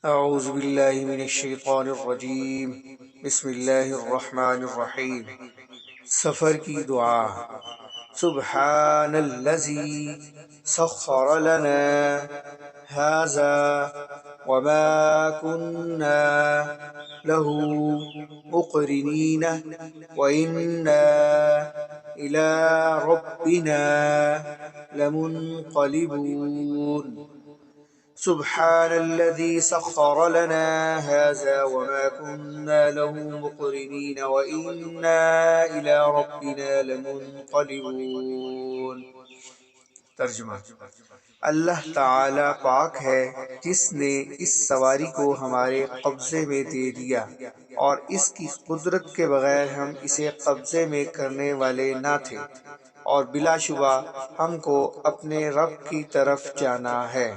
اعوذ باللہ من الشیطان الرجیم، بسم اللہ الرحمن الرحیم۔ سفر کی دعا۔ سبحان الذی سخر لنا هذا وما كنا له مقرنین وإنا إلى ربنا لمنقلبون۔ سبحان الذي سخر لنا هذا وما كنا له مقرنين وإنا إلى ربنا لمنقلبون۔ ترجمہ: اللہ تعالی پاک ہے جس نے اس سواری کو ہمارے قبضے میں دے دیا اور اس کی قدرت کے بغیر ہم اسے قبضے میں کرنے والے نہ تھے، اور بلا شبہ ہم کو اپنے رب کی طرف جانا ہے۔